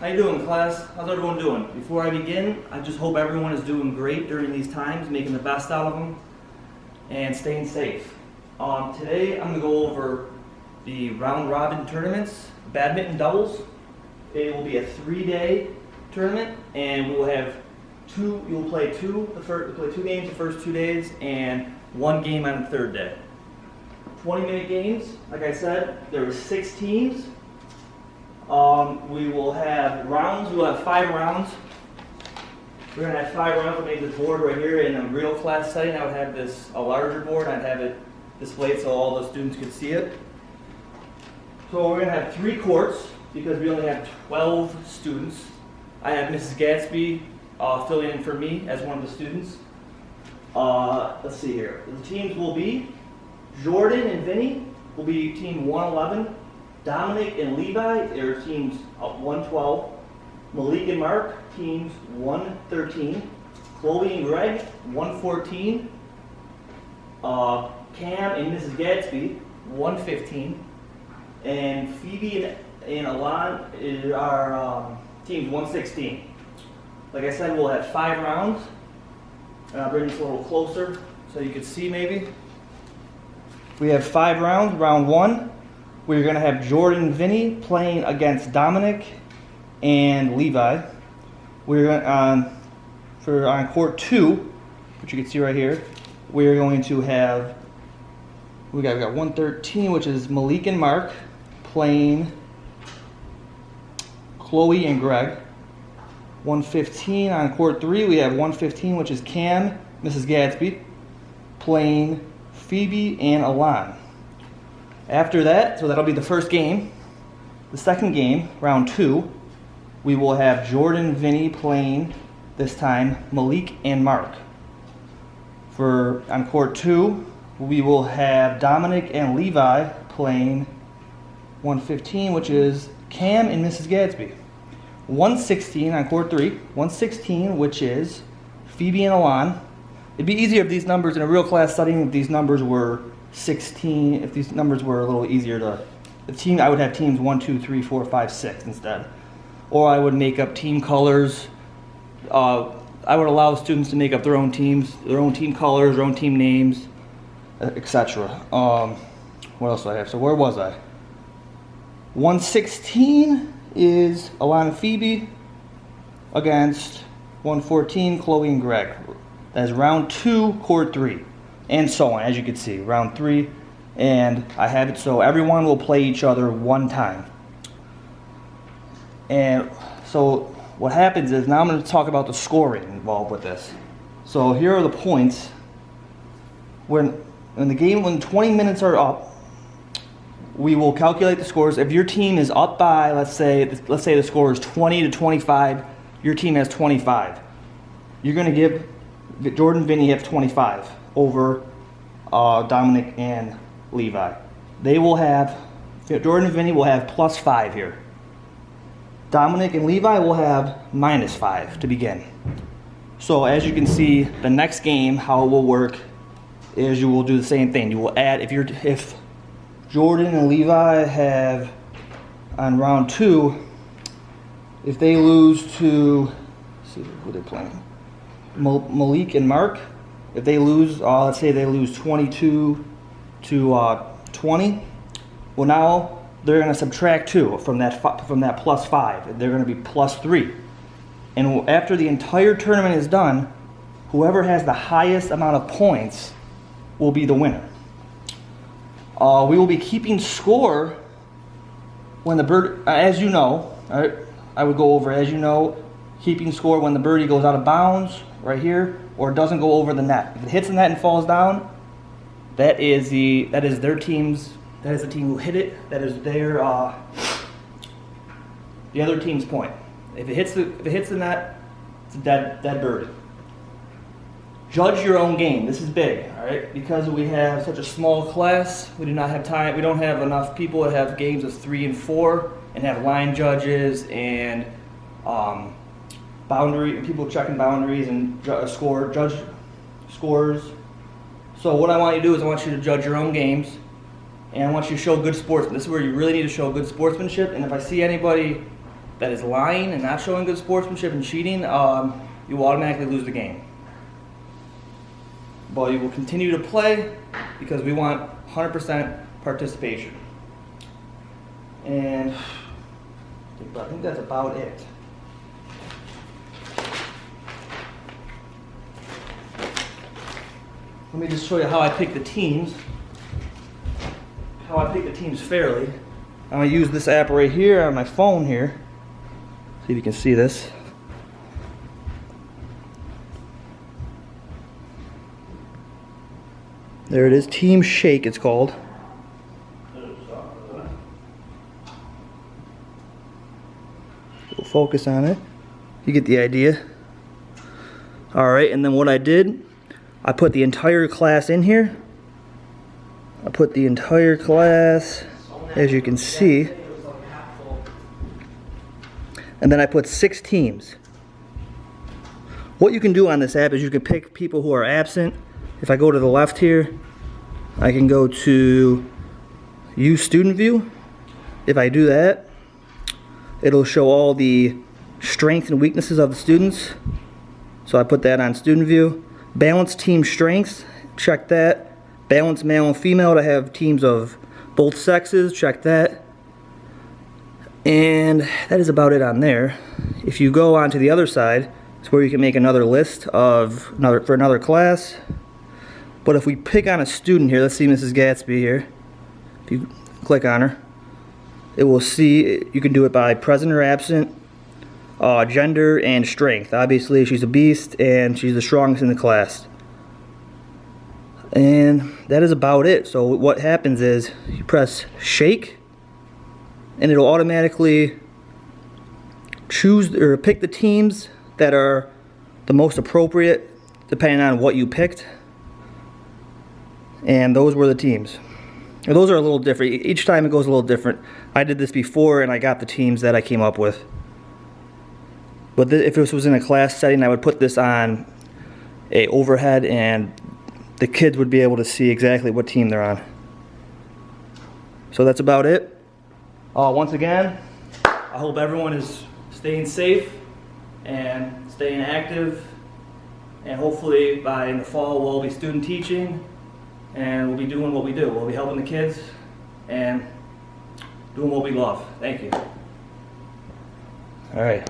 How you doing, class? How's everyone doing? Before I begin, I just hope everyone is doing great during these times, making the best out of them, and staying safe. Today, I'm going to go over the round-robin tournaments, badminton doubles. It will be a 3-day tournament, and we will have you'll play two games the first 2 days, and 1 game on the 3rd day. 20-minute games. Like I said, there were 6 teams. We will have rounds. We'll have 5 rounds. We're going to have 5 rounds. We'll make this board right here in a real class setting. I would have a larger board. I'd have it displayed so all the students could see it. So we're going to have 3 courts because we only have 12 students. I have Mrs. Gatsby filling in for me as one of the students. Let's see here. The teams will be Jordan and Vinny will be team 111. Dominic and Levi are teams 112. Malik and Mark, teams 113. Chloe and Greg, 114. Cam and Mrs. Gatsby, 115. And Phoebe and Alon are teams 116. Like I said, we'll have 5 rounds. And I'll bring this a little closer so you can see maybe. We have 5 rounds. Round 1, we're going to have Jordan and Vinny playing against Dominic and Levi. We're on court 2, which you can see right here. We're going to have we got 113, which is Malik and Mark playing Chloe and Greg. 115 on court 3, we have 115, which is Cam, Mrs. Gadsby, playing Phoebe and Alon. After that, so that'll be the first game. The second game, round 2, we will have Jordan and Vinny playing, this time, Malik and Mark. On court 2, we will have Dominic and Levi playing 115, which is Cam and Mrs. Gadsby. 116 on court 3, 116, which is Phoebe and Alon. It'd be easier if these numbers in a real class setting, if these numbers were 16, if these numbers were a little easier I would have teams 1, 2, 3, 4, 5, 6 instead. Or I would make up team colors. I would allow students to make up their own teams, their own team colors, their own team names, etc. What else do I have? So where was I? 116 is Alon and Phoebe against 114, Chloe and Greg. That is round 2, court 3, and so on, as you can see. Round 3, and I have it so everyone will play each other 1 time. And so what happens is, now I'm going to talk about the scoring involved with this. So here are the points. When 20 minutes are up, we will calculate the scores. If your team is up by, let's say the score is 20 to 25, your team has 25. You're going to give Jordan and Vinny have 25 over Dominic and Levi. Jordan and Vinny will have +5 here. Dominic and Levi will have -5 to begin. So as you can see, the next game, how it will work is you will do the same thing. You will add, if Jordan and Levi have, on round 2, if they lose to, let's see who they're playing, Malik and Mark, if they lose, let's say they lose 22 to 20, well now they're going to subtract 2 from that +5. They're going to be +3. And after the entire tournament is done, whoever has the highest amount of points will be the winner. We will be keeping score when the bird, as you know, I would go over, as you know, keeping score when the birdie goes out of bounds, right here, or doesn't go over the net. If it hits the net and falls down, that is their team's. That is the team who hit it. That is their the other team's point. If it hits the net, it's a dead birdie. Judge your own game. This is big, all right? Because we have such a small class, we do not have time. We don't have enough people to have games of 3 and 4 and have line judges and people checking boundaries and judge scores. So what I want you to do is I want you to judge your own games, and I want you to show good sportsmanship. This is where you really need to show good sportsmanship. And if I see anybody that is lying and not showing good sportsmanship and cheating, you will automatically lose the game. But you will continue to play because we want 100% participation. And I think that's about it. Let me just show you how I pick the teams. How I pick the teams fairly. I'm going to use this app right here on my phone here. See if you can see this. There it is, Team Shake it's called. We'll focus on it. You get the idea. Alright, and then what I did, I put the entire class in here. I put the entire class, as you can see. And then I put 6 teams. What you can do on this app is you can pick people who are absent. If I go to the left here, I can go to Use Student View. If I do that, it'll show all the strengths and weaknesses of the students. So I put that on Student View. Balance team strengths, check that. Balance male and female to have teams of both sexes, check that. And that is about it on there. If you go on to the other side, it's where you can make another list for another class. But if we pick on a student here, let's see Mrs. Gatsby here. If you click on her, it will see, you can do it by present or absent, gender, and strength. Obviously, she's a beast, and she's the strongest in the class. And that is about it. So what happens is, you press shake, and it'll automatically choose or pick the teams that are the most appropriate, depending on what you picked. And those were the teams. And those are a little different. Each time it goes a little different. I did this before and I got the teams that I came up with. But if this was in a class setting, I would put this on a overhead and the kids would be able to see exactly what team they're on. So that's about it. Once again, I hope everyone is staying safe and staying active. And hopefully by in the fall we'll be student teaching. And we'll be doing what we do. We'll be helping the kids and doing what we love. Thank you. All right.